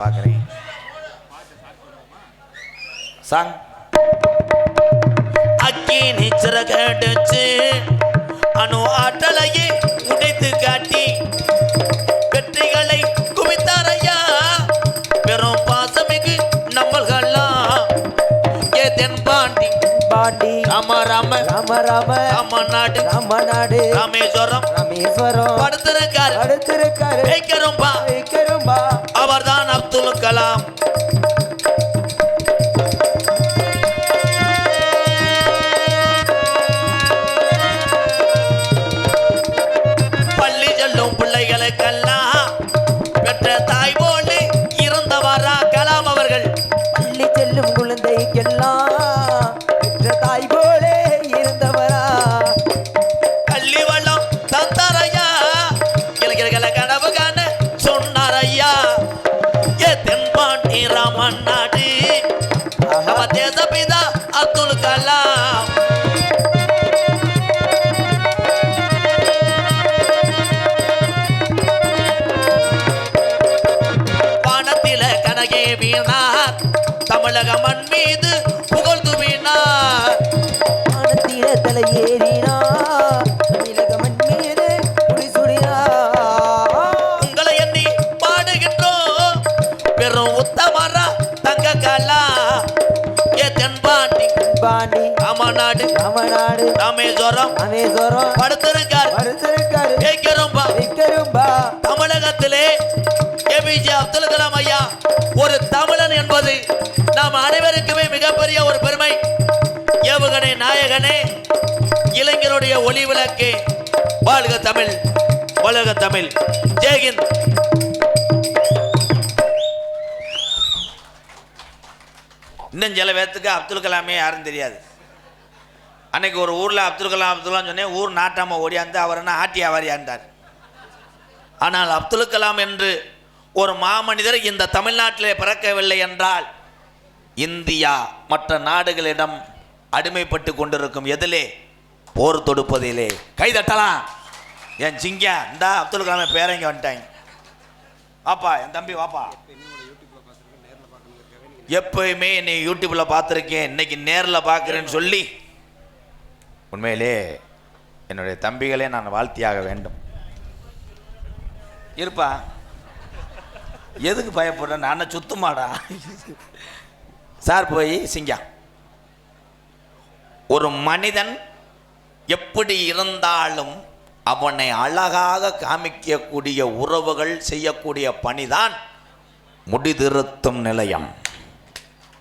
பார்க்குறேன் சாங் அக்கி நிச்சர கடிச்சு அணு ஆற்றலையே உடைத்து காட்டி வெற்றிகளை குவித்தாரையா பெரும் பாசமிகு நம்மள்கள்லாம் ஏ தென்பாண்டி பாண்டி ராம ராம ராம ராம ராமநாடு ராமநாடு ராமேஸ்வரம் ராமேஸ்வரம் படுத்திருக்காரு வைக்கிறோம்பா அவர்தான் அப்துல் கலாம். பள்ளி செல்லும் பிள்ளைகளுக்கெல்லாம் பெற்ற தாய் போல இருந்தவரா கலாம் அவர்கள். பள்ளி செல்லும் குழந்தைக்கெல்லாம் பெற்ற தாய் போல இருந்தவரா பள்ளி வளம் தந்தாரையா இளைஞர்களை கனவு காண சொன்னாரையா. ஏ தென்பாண்டி ராமநாடு நம்ம தேசபிதா அப்துல் கலாம். வானத்தில கனகே வீணார் தமிழக மண் மீது புகழ்ந்து வீணார். வானத்தில தலையேறினா தமிழக மண் மீது முடிசூடினா. உங்களை எண்ணி பாடுகின்றோம் பெரும் உத்தமரா தங்க கலா. ஏ தென்பாண்டி பாண்டி ராமநாடு ராமநாடு ராமேஸ்வரம் ராமேஸ்வரம் படுத்திருக்கார் வைக்கரும்பா தமிழகத்திலே ஏபிஜே அப்துல் கலாம் ஐயா ஒரு தமிழன் என்பது நாம் அனைவருக்குமே மிகப்பெரிய ஒரு பெருமை. ஏவுகணை நாயகனே, இளைஞருடைய ஒளி விளக்கே, வாழ்க தமிழ் வளர்க தமிழ். ஜெய்ஹிந்த். இன்னும் சில பேர்த்துக்கு அப்துல் கலாமே யாரும் தெரியாது. அன்னைக்கு ஒரு ஊரில் அப்துல் கலாம் சொன்னேன், ஊர் நாட்டாம ஓடியாந்து அவர் என்ன ஆட்டி ஆவாரியாண்டார். ஆனால் அப்துல் கலாம் என்று ஒரு மாமனிதர் இந்த தமிழ்நாட்டிலே பிறக்கவில்லை என்றால் இந்தியா மற்ற நாடுகளிடம் அடிமைப்பட்டு கொண்டிருக்கும். எதிலே? போர் தொடுப்பதிலே. கைதட்டலாம். என் சிங்க இந்த அப்துல் கலாமை பேரங்க வந்துட்டாங்க. வாப்பா என் தம்பி வாப்பா. எப்பயுமே என்னை யூடியூப்பில் பார்த்துருக்கேன், இன்னைக்கு நேரில் பார்க்குறேன்னு சொல்லி உண்மையிலே என்னுடைய தம்பிகளே நான் வாழ்த்தியாக வேண்டும். இருப்பா, எதுக்கு பயப்படுற? நான் சுத்துமாடா சார். போய் சிங்கா, ஒரு மனிதன் எப்படி இருந்தாலும் அவனை அழகாக காமிக்கக்கூடிய உறவுகள் செய்யக்கூடிய பணிதான் முடிதிருத்தும் நிலையம்.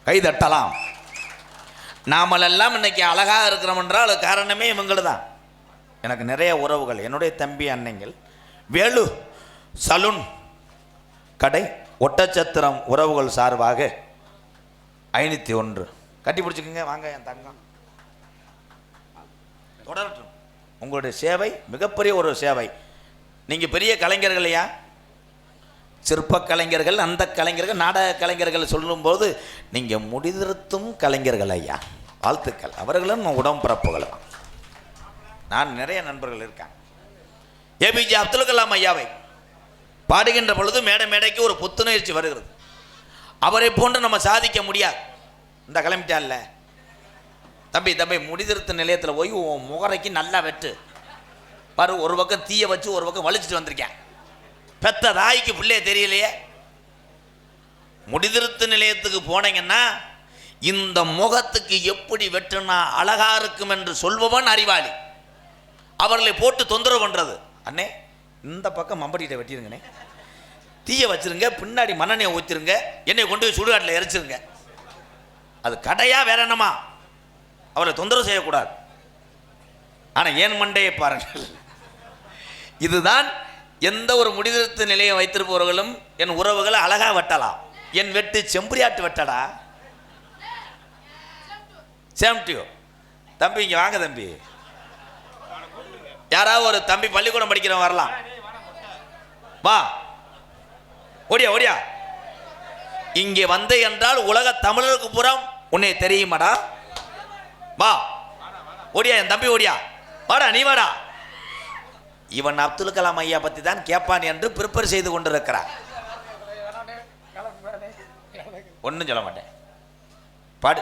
கைதட்டலாம். நாமளெல்லாம் இன்னைக்கு அழகாக இருக்கிறோம் என்றால் அது காரணமே இவங்கள் தான். எனக்கு நிறைய உறவுகள், என்னுடைய தம்பி அன்னைங்கள், வேலு சலூன் கடை ஒட்டச்சத்திரம் உறவுகள் சார்பாக 501 கட்டி பிடிச்சிக்கோங்க. வாங்க என் தங்கம், தொடரட்டும். உங்களுடைய சேவை மிகப்பெரிய ஒரு சேவை. நீங்கள் பெரிய கலைஞர்கள் ஐயா, சிற்ப கலைஞர்கள், அந்த கலைஞர்கள், நாடக கலைஞர்கள் சொல்லும்போது நீங்கள் முடிதிருத்தும் கலைஞர்கள் ஐயா, வாழ்த்துக்கள். அவர்களும் உடம்பிறப்புகள். நான் நிறைய நண்பர்கள் இருக்காங்க. ஏபிஜே அப்துல் கலாம் ஐயாவை பாடுகின்ற பொழுது மேடைக்கு ஒரு புத்துணர்ச்சி வருகிறது. அவரை போன்று நம்ம சாதிக்க முடியாது. இந்த கிளம்பிட்டால தம்பி முடிதிருத்த நிலையத்தில் போய் உன் முகரைக்கு நல்லா வெட்டு பாரு. ஒரு பக்கம் தீய வச்சு ஒரு பக்கம் வலிச்சுட்டு வந்திருக்கேன். பெத்த தாய்க்கு பிள்ளைய தெரியலையே. முடிதிருத்த நிலையத்துக்கு போனீங்கன்னா இந்த முகத்துக்கு எப்படி வெட்டுனா அழகா இருக்கும் என்று சொல்பவன் அறிவாளி. அவர்களை போட்டு தொந்தரவு பண்றது. அண்ணே இந்த பக்கம் மம்பட்டிகிட்ட வெட்டிருங்கண்ணே, தீய வச்சிருங்க, பின்னாடி மண்ணெண்ணெயை ஊற்றிருங்க, என்னை கொண்டு போய் சுடுகாட்டில் எரிச்சிருங்க. அது கடையா வேற என்னமா? அவரை தொந்தரவு செய்யக்கூடாது. ஆனால் ஏன் மண்டையை பாருங்கள். இதுதான் எந்த ஒரு முடிதிருத்த நிலையம் வைத்திருப்பவர்களும் என் உறவுகளை அழகாக வெட்டலாம். என் வெட்டு செம்பரியாட்டு வெட்டடா. சேம்டியோ தம்பி, இங்கே வாங்க தம்பி. யாராவது ஒரு தம்பி பள்ளிக்கூடம் படிக்கிறவன் வரலாம். வா, ஓடியா. இங்கே வந்து என்றால் உலக தமிழருக்கு புறம் உன்னை தெரியுமாடா? வா, ஓடியா என் தம்பி, ஓடியா, வாடா, நீ வாடா. இவன் அப்துல் கலாம் ஐயா பற்றி தான் கேட்பான் என்று ப்ரிப்பேர் செய்து கொண்டிருக்கிறார். ஒன்றும் சொல்ல மாட்டேன். பாடு.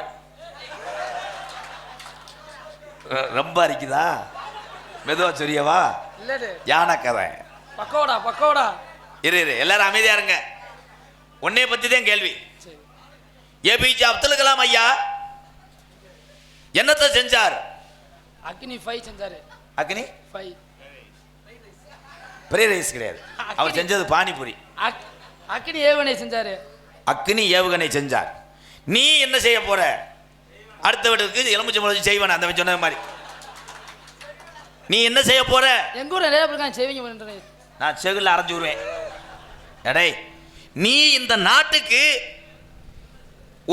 ரொம்ப அரிக்குதா? மெதுவா சொரியவா? யானை கதை. பக்கோடா பக்கோடா. இரு எல்லாரும் அமைதியா இருங்க. உன்னைய பத்தி தான் கேள்வி. ஏபிஜே அப்துல் கலாம் ஐயா என்னத்தை செஞ்சார்? அக்னி 5 செஞ்சாரு. அக்னி 5 பெரிய ரைஸ் கிடையாது. அவர் செஞ்சது பானிபூரி. அக்னி ஏவுகணை செஞ்சாரு. அக்னி ஏவுகணை செஞ்சார். நீ என்ன செய்ய போற? அடுத்த வீட்டுக்கு எலுமிச்சை முளைச்சி செய்வானே அந்த சொன்ன மாதிரி நீ என்ன செய்ய போற? எங்க ஊர்ல நிறைய பேர் செய்வீங்க. நான் செகுல அரைஞ்சு விடுவேன். எடை நீ இந்த நாட்டுக்கு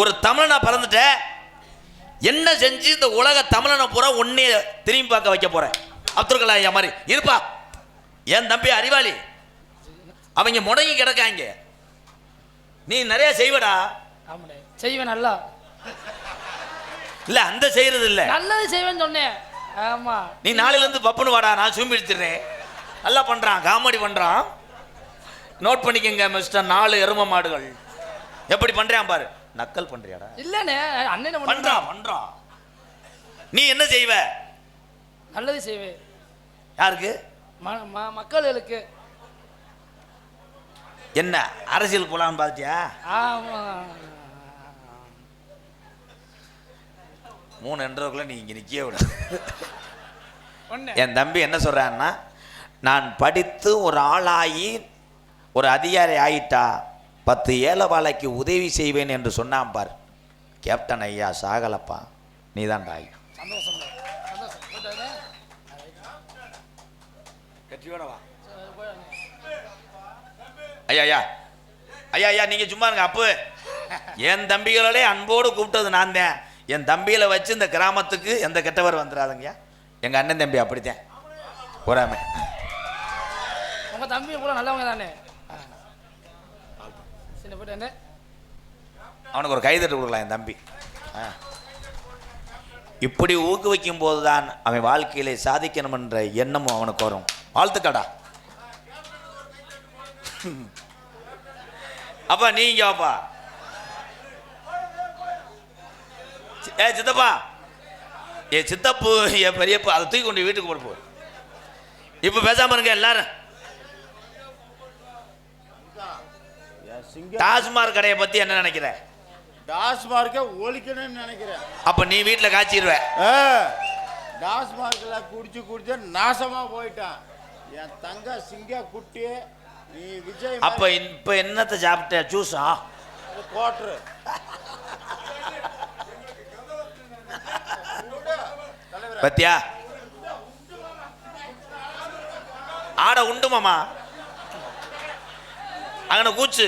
ஒரு தமிழனா பிறந்துட்ட. என்ன செஞ்சு இந்த உலக தமிழனை பூரா ஒன்னே திரும்பி பார்க்க வைக்க போற? அப்துல் கலாம் ஐயா மாதிரி இருப்பா. என் தம்பி அறிவாளி, அவங்க முடங்கி கிடக்காங்க. நீ நிறைய செய்வடா. ஆமாடே செய்வேன். நல்லா இல்ல அந்த செய்யறது இல்ல, நல்லது செய்வேன்னு சொன்னேன். ஆமா நீ நாளையில இருந்து பப்புன்னு வாடா, நான் சூம்பி எடுத்துறேன். நல்லா பண்றான், காமெடி பண்றான். நோட் பண்ணிக்கங்க மிஸ்டர் 4 எரும மாடுகள் எப்படி பண்றான் பாரு. நக்கல் பண்றியாடா? இல்லனே அண்ணன் பண்றான். நீ என்ன செய்வ? நல்லது செய்வேன். யாருக்கு? மக்களுக்கு. என்ன அரசியல் போலான்னு பார்த்தியா? ஆமா 3 என்றதுக்குள்ள நீ இங்க நிக்கவே விட. என் தம்பி என்ன சொல்றான்னா, நான் படித்து ஒரு ஆளாகி ஒரு அதிகாரி ஆயிட்டா 10 ஏழைவாழைக்கு உதவி செய்வேன் என்று சொன்னான் பார். கேப்டன் ஐயா சாகலப்பா, நீ தான் ஆகி. ஐயா ஐயா ஐயா ஐயா நீங்க சும்மா இருங்க. அப்பு என் தம்பிகளோட அன்போடு கூப்பிட்டது நான் தான். என் தம்பியில வச்சு இந்த கிராமத்துக்கு எந்த கெட்டவர் வந்துடாதுங்க. எங்க அண்ணன் தம்பி அப்படித்தான் போறாமே. உங்க தம்பி கூட நல்லவங்க தானே. அவனுக்கு ஒரு கைதட்டு கொடுக்கலாம் என் தம்பி. இப்படி ஊக்குவிக்கும் போதுதான் அவன் வாழ்க்கையிலே சாதிக்கணும் என்ற எண்ணமும் அவனுக்கு வரும். வாழ்த்துக்கடா. அப்பா நீங்க வாப்பா. சித்தப்பா, சித்தப்பு என் பெரியப்பா, அதை தூக்கி கொண்டு வீட்டுக்கு போட்டு போ. இப்ப பேசாம இருங்க எல்லாரும். டாஸ்மார்க் கடையை பத்தி என்ன நினைக்கிற? டாஸ்மார்க்கை ஒழிக்கணும்னு நினைக்கிறேன். அப்ப நீ வீட்டுல காய்ச்சிடுவ. டாஸ்மார்க்ல குடிச்சு நாசமா போயிட்டான் என் தங்க சிங்க குட்டி. நீ விஜய் அப்ப இப்ப என்னத்தை சாப்பிட்ட? ஜூஸா? கோட்ரு பத்தியா? ஆட உண்டு மாமா. அங்கன கூச்சு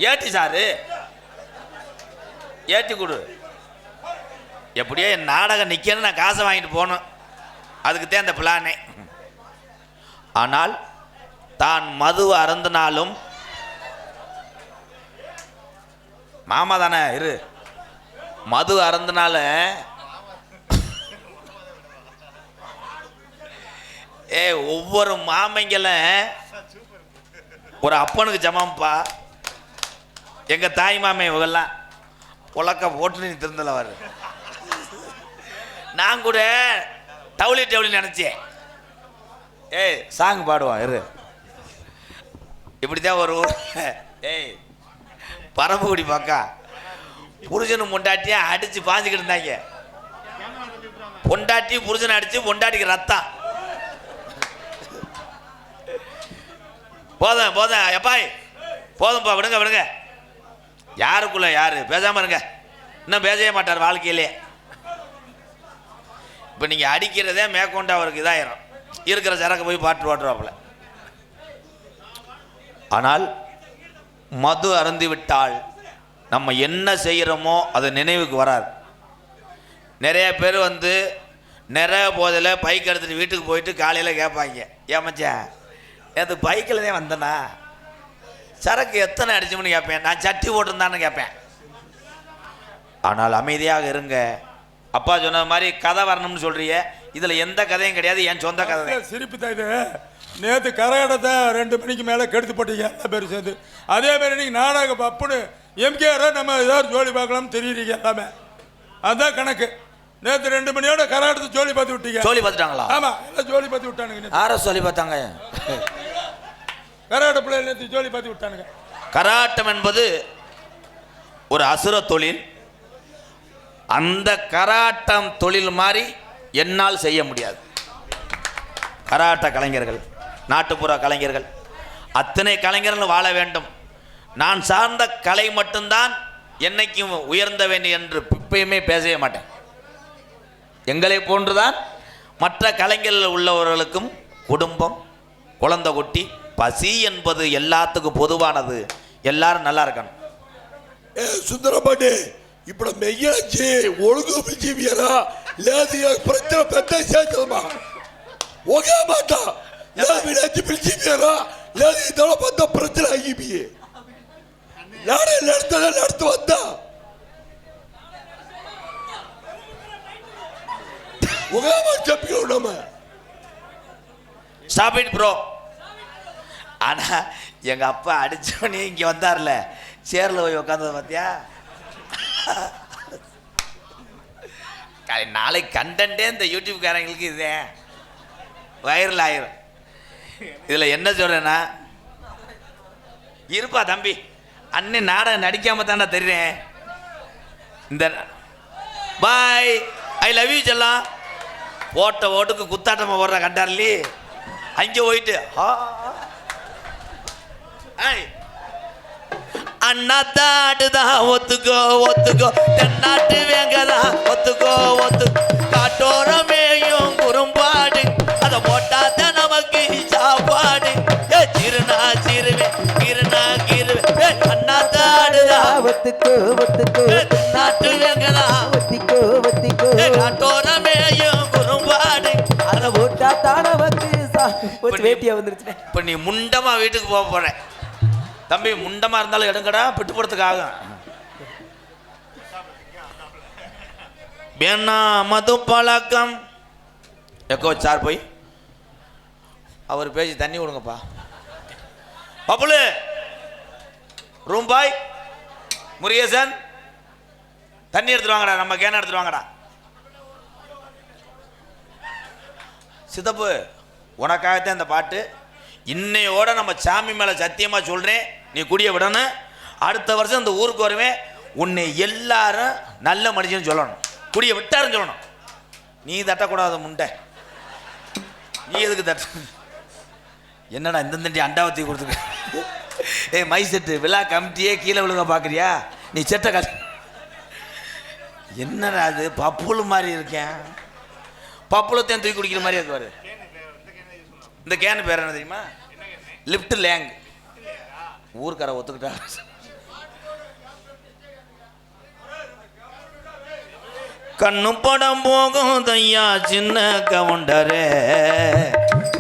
ஏட்டி சாரு ஏற்றி கொடு. எப்படியோ என் நாடகம் நிற்கணும், நான் காசை வாங்கிட்டு போகணும். அதுக்கு தான் இந்த பிளானே. ஆனால் தான் மது அருந்தினாலும் மாமா தானே இரு. மது அருந்தினால ஒவ்வொரு மாமைங்களும் ஒரு அப்பனுக்கு ஜமாம்பா. எங்க தாய் மாமை இவங்கெல்லாம் உலக்க போட்டு நீ திருந்தல வரு. நான் கூட டவுளி நினைச்சேன். சாங் பாடுவான் இரு. இப்படிதான் ஒரு பரம்புக்குடி பக்கா புருஷனும் பொண்டாட்டியும் அடிச்சு பாஞ்சுக்கிட்டு இருந்தாங்க. பொண்டாட்டி புருஷனை அடிச்சு பொண்டாட்டிக்கு ரத்தம். போதும் எப்பாய் போதும்பா, விடுங்க. யாருக்குள்ள யாரு? பேசாம இருங்க. இன்னும் பேசவே மாட்டார் வாழ்க்கையிலே. இப்ப நீங்க அடிக்கிறதே மேற்கொண்டு அவருக்கு இதாயிரும். இருக்கிற சரக்கு போய் பாட்டு ஓட்டுவாப்புல. ஆனால் மது அருந்தி விட்டால் நம்ம என்ன செய்கிறோமோ அது நினைவுக்கு வராது. நிறைய பேர் நிறைய போதில் பைக் எடுத்துகிட்டு வீட்டுக்கு போயிட்டு காலையில் கேட்பாங்க, ஏமாச்சேன் நேற்று பைக்கில் தான் வந்தேனா, சரக்கு எத்தனை அடிச்சோம்னு கேட்பேன். நான் சட்டி ஓட்டுருந்தான்னு கேட்பேன். ஆனால் அமைதியாக இருங்க. அப்பா சொன்ன மாதிரி கதை வரணும்னு சொல்றிய, இதில் எந்த கதையும் கிடையாது. என் சொந்த கதை. சிரிப்பு தான் இது. நேற்று கரகடத்தை 2 மணிக்கு மேலே கெடுத்து போட்டீங்க எல்லா பேரும் சேர்ந்து. அதே மாதிரி நீங்கள் நாடகம் பப்புன்னு எம்கேஆரை நம்ம ஏதாவது ஜோலி பார்க்கலாம்னு தெரியுறீங்க எல்லாமே. அதுதான் கணக்கு. நேற்று 2 மணியோட கராட்டத்தை ஜோலி பார்த்து விட்டீங்க. ஜோலி பார்த்துட்டாங்களா? ஆமா, எல்லாம் ஜோலி பார்த்து விட்டானுங்க. யாரை சொல்லி பார்த்தாங்க? கராட்ட பிள்ளை நேற்று ஜோலி பார்த்து விட்டானுங்க. கராட்டம் என்பது ஒரு அசுர தொழில். அந்த கராட்டம் தொழில் மாதிரி என்னால் செய்ய முடியாது. கராட்ட கலைஞர்கள், நாட்டுப்புற கலைஞர்கள், அத்தனை கலைஞர்கள் வாழ வேண்டும். நான் சார்ந்த கலை மட்டும்தான் என்னைக்கும் உயர்ந்த வேண்டும் என்று எப்பயுமே பேசவே மாட்டேன். எங்களை போன்றுதான் மற்ற கலைஞர்கள் உள்ளவர்களுக்கும் குடும்பம், குழந்தை குட்டி, பசி என்பது எல்லாத்துக்கும் பொதுவானது. எல்லாரும் நல்லா இருக்கணும். சுந்தரபாண்டி இப்ப மெய்யாச்சு ஒழுங்கு பிடிச்சிவியரா லேதியா பிரச்சனை பெத்த சேர்த்ததுமா ஒகே மாட்டா லேதியாச்சு பிடிச்சிவியரா லேதி இதோட பத்த பிரச்சனை ஆகிப்பியே யாரே நடத்து வந்தா ஒகே மாட்டா நம்ம ஸ்டாப் இட் ப்ரோ. ஆனா எங்க அப்பா அடிச்சோடனே இங்க வந்தார்ல, சேர்ல போய் உட்காந்தது பார்த்தியா? நாளைக்கு கண்டென்ட்டே இந்த யூடியூப்காரங்களுக்கு இதே வைரல் ஆயிரும். இதில் என்ன சொல்கிறேன்னா, இருப்பா தம்பி, அண்ணன் நாடகம் நடிக்காம தானே தெரியுறேன். இந்த பாய் ஐ லவ் யூ செல்லாம் ஓட்ட ஓட்டுக்கு குத்தாட்டமாக போடுற கண்டார்லி அங்கே போயிட்டு அண்ணாத்தாடுதான் ஒத்துக்கோ ஒத்துக்கோ தென்னாட்டு வேங்கதா ஒத்துக்கோ ஒத்து காட்டோரமேயும் குறும்பாடு அதை போட்டாத நமக்கு சாப்பாடு சிறுனா சிறுவே கிருனா கிருவே அண்ணாத்தாடுதான் ஒத்துக்கோ ஒத்துக்கோ தென்னாட்டு வேங்கதா ஒத்திக்கோ ஒத்திக்கோ காட்டோரமேயும் குறும்பாடு அதை போட்டா தானவக்கு வேட்டியா வந்துருச்சு. இப்போ நீ முண்டமா வீட்டுக்கு போக போற தம்பி, முண்டமா இருந்தாலும் எடுங்கடா, பிட்டு போறதுக்கு ஆகும். வேணா மது பழக்கம் எக்கோ சார் போய் அவர் பேசி தண்ணி விடுங்கப்பா. பப்புலு ரூம் பாய் முருகேசன் தண்ணி எடுத்துட்டு வாங்கடா, நம்ம கேன எடுத்துட்டு வாங்கடா. சித்தப்பு உனக்காகத்தான் இந்த பாட்டு. இன்னையோட நம்ம சாமி மேலே சத்தியமாக சொல்கிறேன், நீ குடிய விடணும். அடுத்த வருஷம் இந்த ஊருக்கு வருவேன், உன்னை எல்லாரும் நல்ல மனுஷன்னு சொல்லணும், குடிய விட்டாருன்னு சொல்லணும். நீ தட்டக்கூடாது முண்டை, நீ எதுக்கு தட்ட? என்னடா இந்த தண்டி அண்டாவத்தி கொடுத்துக்க. ஏய் மை செட்டு விழா கமிட்டியே கீழே விழுங்க பார்க்குறியா? நீ செட்டை கல். என்னடா அது பப்புளு மாதிரி இருக்கேன், பப்புளத்தையும் தூக்கி குடிக்கிற மாதிரி இருக்குவாரு. இந்த கேனு பேர் என்ன தெரியுமா? Lift lang. ஊருக்கார ஒத்துக்கிட்டா. கண்ணு படம் போகும் தையா சின்ன கவுண்டரே,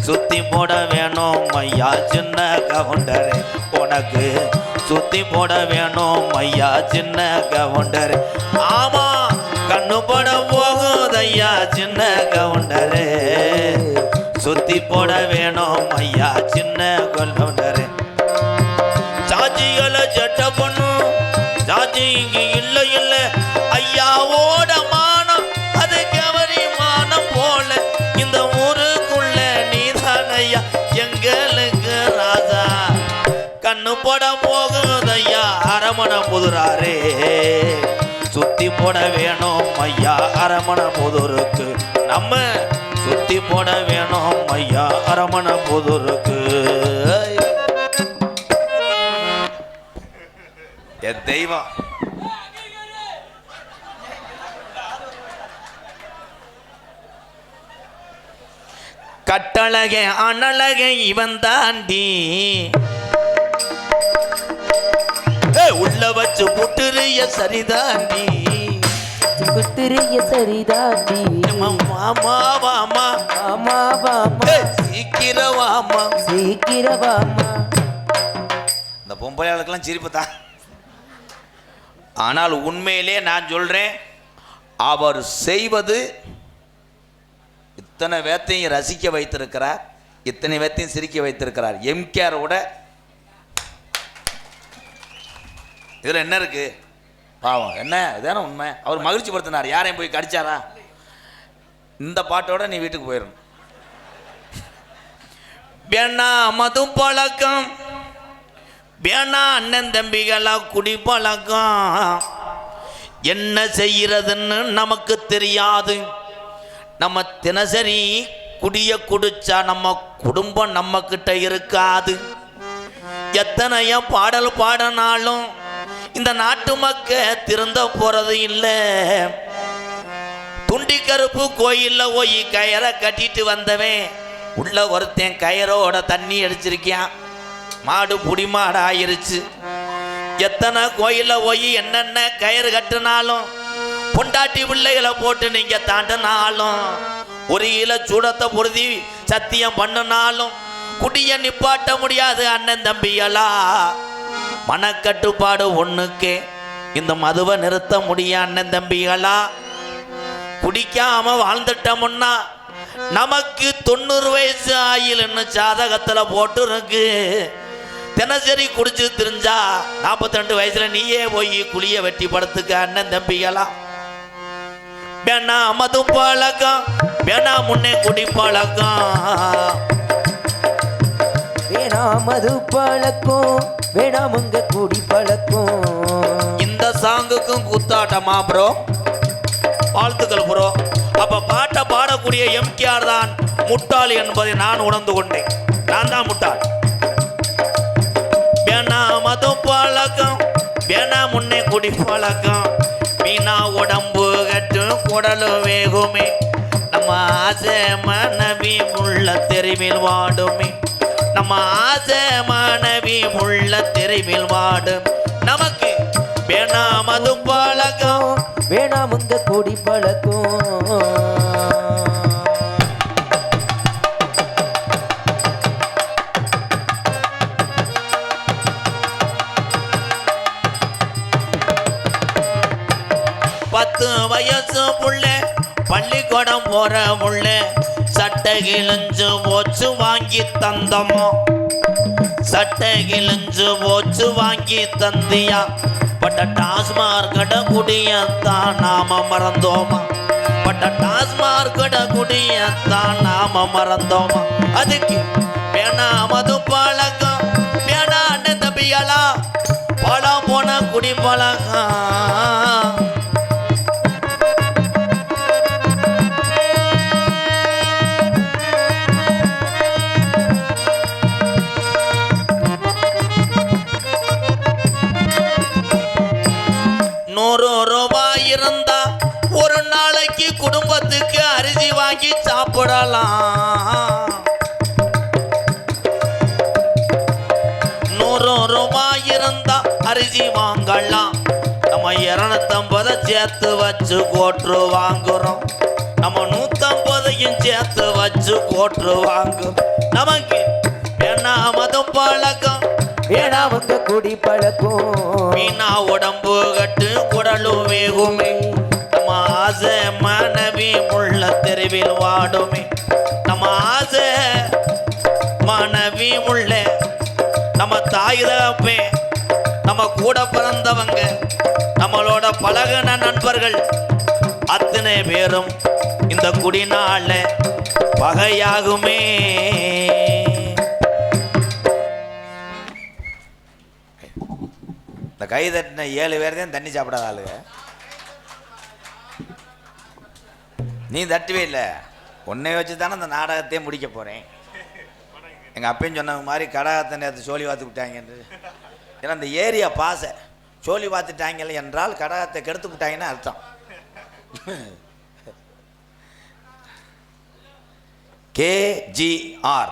சுத்தி போட வேணும் ஐயா சின்ன கவுண்டரே, உனக்கு சுத்தி போட வேணும் ஐயா சின்ன கவுண்டரே. ஆமா கண்ணு படம் போகும் தையா சின்ன கவுண்டரே, சுத்தி போட வேணும் ஐயா சின்ன கவுண்டரே. சாட்சிகளை சட்ட பண்ணும் சாட்சி இங்க இல்ல இல்ல ஐயாவோட மானம் அது கவரி மானம் போல இந்த ஊருக்குள்ள நீதான் ஐயா எங்களுக்கு ராஜா. கண்ணு போட போகுதையா அரமண புதுராரே, சுத்தி போட வேணும் ஐயா அரமண புதுருக்கு, நம்ம சுத்தி போட வேணும் ஐயா அரமண புதுருக்கு. என் தெய்வம் கட்டழகே அனழகே இவன் தாண்டி உள்ள வச்சு புட்டுரிய சரிதாண்டி குத்துரிய சரிதாண்டி மாமா வாமா ஆமா வாமா சீக்கிரவாமா சீக்கிரவாமா. இந்த பொம்பளையாளுக்கெல்லாம் சிரிப்பு தான். ஆனால் உண்மையிலே நான் சொல்றேன், அவர் செய்வது இத்தனை பேத்தையும் ரசிக்க வைத்திருக்கிறார், இத்தனை பேத்தையும் சிரிக்க வைத்திருக்கிறார். எம்கேரோட இதில் என்ன இருக்கு? பாவம் என்ன இதான உண்மை. அவர் மகிழ்ச்சி படுத்தினார், யாரையும் போய் கடிச்சாரா? இந்த பாட்டோட நீ வீட்டுக்கு போயிடணும். வேணா மது பழக்கம், வேணா அண்ணன் தம்பிகளா குடி பழக்கம், என்ன செய்யறதுன்னு நமக்கு தெரியாது. நம்ம தினசரி குடிய குடிச்சா நம்ம குடும்பம் நம்ம கிட்ட இருக்காது. எத்தனையோ பாடல் பாடினாலும் இந்த நாட்டு மக்க திருந்த போறது இல்லை. துண்டி கருப்பு கோயில்ல போய் கயரை கட்டிட்டு வந்தவன் உள்ள ஒருத்தன் கயரோட தண்ணி அடிச்சிருக்கான். மாடு புடி மாடு ஆயிருச்சு. எத்தனை கோயில்ல போய் என்னென்ன கயிறு கட்டினாலும் பொண்டாட்டி பிள்ளைகளை போட்டு நீங்க தாண்டினாலும் ஒரு கிலோ சூடத்தை பொருதி சத்தியம் பண்ணினாலும் குடிய நிப்பாட்ட முடியாது அண்ணன் தம்பிகளா. மனக்கட்டுப்பாடு ஒண்ணுக்கே இந்த மதுவை நிறுத்த முடியும் அண்ணன் தம்பிகளா. குடிக்காம வாழ்ந்துட்டோம்னா நமக்கு 90 வயசு ஆயில்னு ஜாதகத்துல போட்டு இருக்கு. தினசரி குடிச்சு தெரிஞ்சா 42 வயசுல நீயே போய் குளிய வெட்டி படுத்துக்க அண்ணன் தம்பிகளா. வேணா மது பழக்கம், வேணா முன்னே குடி பழக்கம், வேணா மது பழக்கம், வேணாம் உங்க குடி பழக்கம். இந்த சாங்குக்கும் கூத்தாட்டமா ப்ரோ? வாழ்த்துக்கள் ப்ரோ. அப்ப பாட்டை பாடக்கூடிய எம்கேஆர் தான் முட்டாள் என்பதை நான் உணர்ந்து கொண்டேன். நான் தான் முட்டாள். வேணா மது பழக்கம், வேணா முன்னே குடி பழக்கம், வீணா உடம்பு கட்டு குடலு வேகுமே, நம்ம ஆசை மனைவி உள்ள தெருவில் வாடுமே, நம்ம ஆசை மனைவி உள்ள தெருவில் வாடும். நமக்கு வேணா மது பழக்கம், வேணாம் உங்க குடி பழக்கம். பத்து வயசு புள்ள பள்ளிக்கூடம் போற புள்ள சட்டை கிழிஞ்சு போச்சு வாங்கி தந்தோமோ, சட்டை கிழிஞ்சு போச்சு வாங்கி தந்தியா, பட்ட டாஸ்மார்க் கட குடியத்தான் நாம மறந்தோமா, பட்ட டாஸ்மார்க் கட குடியத்தான் நாம மறந்தோமா. அதுக்கு வேணா மது பழக்கம், வேணா அண்ணன் தம்பிகளா, பழம் போன குடி பழக்கம். ₹100 இருந்தா ஒரு நாளைக்கு குடும்பத்துக்கு அரிசி வாங்கி சாப்பிடலாம். ₹100 இருந்தா அரிசி வாங்கலாம். நம்ம 250 சேர்த்து வச்சு கோட்ரு வாங்குறோம். நம்ம 150 சேர்த்து வச்சு கோட்ரு வாங்குறோம். நமக்கு வேணா மது பழக்கம், வேணாம் உங்க குடி பழக்கம், வீணா உடம்பு கட்டு குடலும் வேகுமே, நம்ம ஆசை மனைவி உள்ள தெருவில் வாடுமே, நம்ம ஆசை மனைவி உள்ள நம்ம தாய் தகப்பே, நம்ம கூட பிறந்தவங்க, நம்மளோட பழகின நண்பர்கள் அத்தனை பேரும் இந்த குடினால பகையாகுமே. இந்த கை தட்டின 7 பேர் தான் தண்ணி சாப்பிடாத ஆளுங்க. நீ தட்டுவே இல்லை. உன்னை வச்சு தானே இந்த நாடகத்தையே முடிக்க போகிறேன். எங்கள் அப்பையும் சொன்ன மாதிரி கடகத்தை நேற்று சோழி வாத்து விட்டாங்கன்று. ஏன்னா இந்த ஏரியா பாசை சோழி வாத்துட்டாங்கல்ல என்றால் கடகத்தை கெடுத்து விட்டாங்கன்னு அர்த்தம். KGR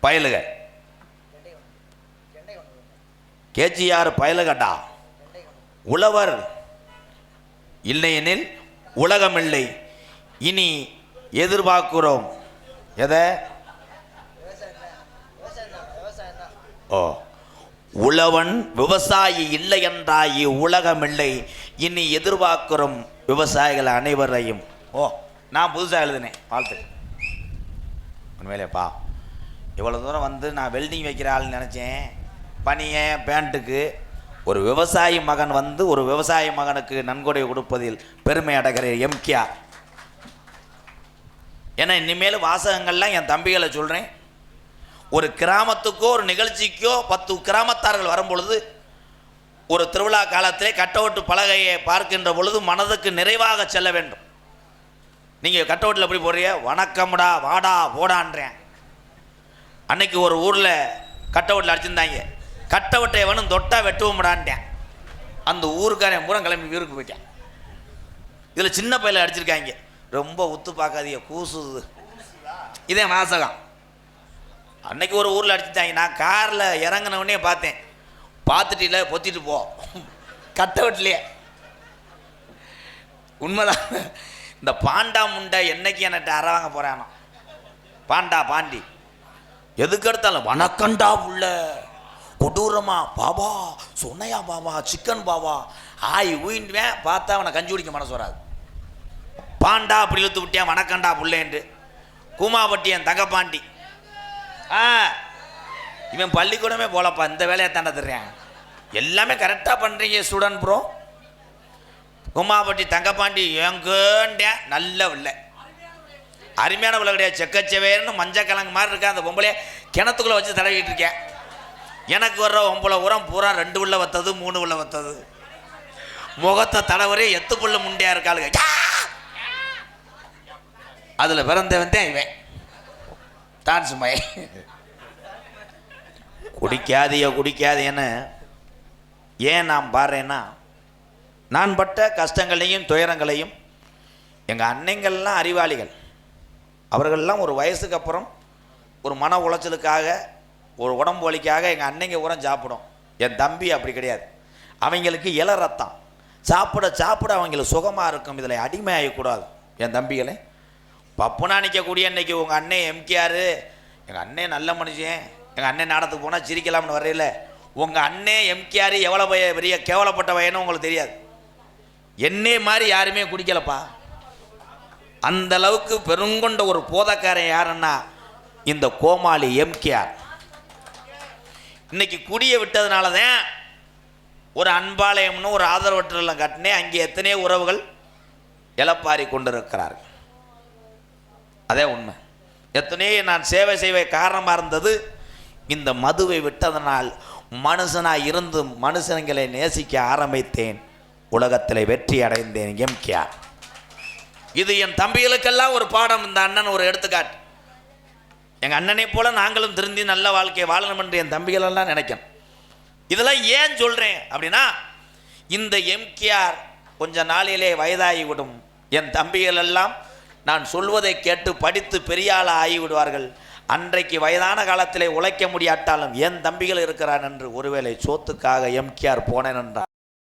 பயலுக, KGR பயலுகட்டா. உழவர் இல்லையெனில் உலகமில்லை. இனி எதிர்பார்க்கிறோம் எதை? ஓ, உழவன் விவசாயி இல்லை என்றாய் உலகமில்லை. இனி எதிர்பார்க்கிறோம் விவசாயிகள் அனைவரையும். ஓ, நான் புதுசாக எழுதினேன். வாழ்த்து. உண்மையிலேப்பா இவ்வளோ தூரம் வந்து நான் வெல்டிங் வைக்கிற ஆள்னு நினச்சேன். பனியை பேண்ட்டுக்கு ஒரு விவசாயி மகன் வந்து ஒரு விவசாயி மகனுக்கு நன்கொடை கொடுப்பதில் பெருமை அடைகிறேன் எம்கேஆர். ஏன்னா இனிமேல் வாசகங்கள்லாம் என் தம்பிகளை சொல்கிறேன். ஒரு கிராமத்துக்கோ ஒரு நிகழ்ச்சிக்கோ 10 கிராமத்தார்கள் வரும்பொழுது ஒரு திருவிழா காலத்திலே கட்டவுட்டு பலகையை பார்க்கின்ற பொழுது மனதுக்கு நிறைவாக செல்ல வேண்டும். நீங்கள் கட்டவுட்டில் எப்படி போடுறீங்க? வணக்கம்டா வாடா போடான்றேன். அன்னைக்கு ஒரு ஊரில் கட்டவுட்டில் அடிச்சிருந்தாங்க, கட்டவுட்டை வேணும் தொட்டா வெட்டுவோம்டான்ட்டேன். அந்த ஊருக்காரன் பூரா கிளம்பி ஊருக்கு போயிட்டேன். இதில் சின்ன பையில அடிச்சிருக்காங்க, ரொம்ப உத்து பார்க்காதீங்க கூசுது. இதே வாசகம். அன்னைக்கு ஒரு ஊரில் அடிச்சுட்டாங்க. நான் காரில் இறங்கினவுடனே பார்த்தேன், பார்த்துட்டு இல்லை பொத்திட்டு போ கட்டவுட்லையே. உண்மைதான். இந்த பாண்டா முண்டை என்னைக்கு என்கிட்ட அறவாங்க போகிறானோ, பாண்டா பாண்டி எதுக்கு எடுத்தாலும் வணக்கண்டா உள்ள கொடூரமா பாபா சொன்னையா பாபா சிக்கன் பாபா ஆய் ஊயின்வேன். பார்த்தா அவனை கஞ்சி குடிக்க மனசு வராது. பாண்டா அப்படி இழுத்து விட்டியான் வணக்கண்டா புள்ளேன்று. கூமாப்பட்டி என் தங்கப்பாண்டி, இவன் பள்ளிக்கூடமே போலப்பா, இந்த வேலையை தாண்டா தர்றேன். எல்லாமே கரெக்டாக பண்ணுறீங்க ஸ்டூடெண்ட் ப்ரோ. கூமாப்பட்டி தங்கப்பாண்டி எங்கேண்டேன் நல்ல இல்லை, அருமையான பிள்ளை கிடையாது. செக்கச்சவேர்னு மஞ்சள் கிழங்கு மாதிரி இருக்கா அந்த பொம்பளைய கிணத்துக்குள்ளே வச்சு தடவிட்டு இருக்கேன். எனக்கு வர்ற பொம்பளை உரம் பூரா 2 உள்ள வத்தது 3 உள்ள வத்தது, முகத்தை தடவரே 8 புள்ள முண்டையா இருக்காளுங்க. அதில் பிறந்தவன் தான் இவன் டான்ஸ் மய. குடிக்காதேன்னு ஏன் நான் பாடுறேன்னா, நான் பட்ட கஷ்டங்களையும் துயரங்களையும் எங்கள் அன்னைங்கள்லாம் அறிவாளிகள். அவர்கள்லாம் ஒரு வயசுக்கு அப்புறம் ஒரு மன உளைச்சலுக்காக ஒரு உடம்பு வலிக்காக எங்கள் அன்னைங்க உரம் சாப்பிடும். என் தம்பி அப்படி கிடையாது. அவங்களுக்கு இள ரத்தம் சாப்பிட சாப்பிட அவங்களுக்கு சுகமாக இருக்கும். இதில் அடிமை ஆகக்கூடாது. என் தம்பிகளை பப்புனா நிற்கக்கூடிய அன்னைக்கு உங்கள் அண்ணன் எம்கேஆர், எங்கள் அண்ணன் நல்ல மனுஷன், எங்கள் அண்ணன் நாடத்துக்கு போனால் சிரிக்கலாம்னு வரையில. உங்கள் அண்ணன் எம்கேஆர் எவ்வளோ பெரிய கேவலப்பட்ட வயனும் உங்களுக்கு தெரியாது. என்னே மாதிரி யாருமே குடிக்கலப்பா. அந்த அளவுக்கு பெருங்கொண்ட ஒரு போதக்காரன் யாருன்னா இந்த கோமாளி எம்கேஆர். இன்னைக்கு குடியை விட்டதுனால தான் ஒரு அன்பாலயம்னு ஒரு ஆதரவற்றெல்லாம் கட்டினேன். அங்கே எத்தனையோ உறவுகள் இழப்பாரி கொண்டிருக்கிறார்கள். அதே உண்மை. எத்தனையோ நான் சேவை செய்வ காரணமாக இருந்தது இந்த மதுவை விட்டதனால். மனுஷனாக இருந்து மனுஷங்களை நேசிக்க ஆரம்பித்தேன், உலகத்தில் வெற்றி அடைந்தேன். எம்கேஆர். இது என் தம்பிகளுக்கெல்லாம் ஒரு பாடம். இந்த அண்ணன் ஒரு எடுத்துக்காட்டு. எங்கள் அண்ணனை போல நாங்களும் திருந்தி நல்ல வாழ்க்கையை வாழணும் என்று என் தம்பிகளெல்லாம் நினைக்கணும். இதெல்லாம் ஏன் சொல்கிறேன் அப்படின்னா, இந்த எம்கேஆர் கொஞ்ச நாளிலே வயதாகிவிடும். என் தம்பிகள் எல்லாம் நான் சொல்வதை கேட்டு படித்து பெரிய ஆளாக ஆகிவிடுவார்கள். அன்றைக்கு வயதான காலத்திலே உழைக்க முடியாட்டாலும் என் தம்பிகள் இருக்கிறான் என்று ஒருவேளை சோத்துக்காக எம்கேஆர் போனேன் என்றால்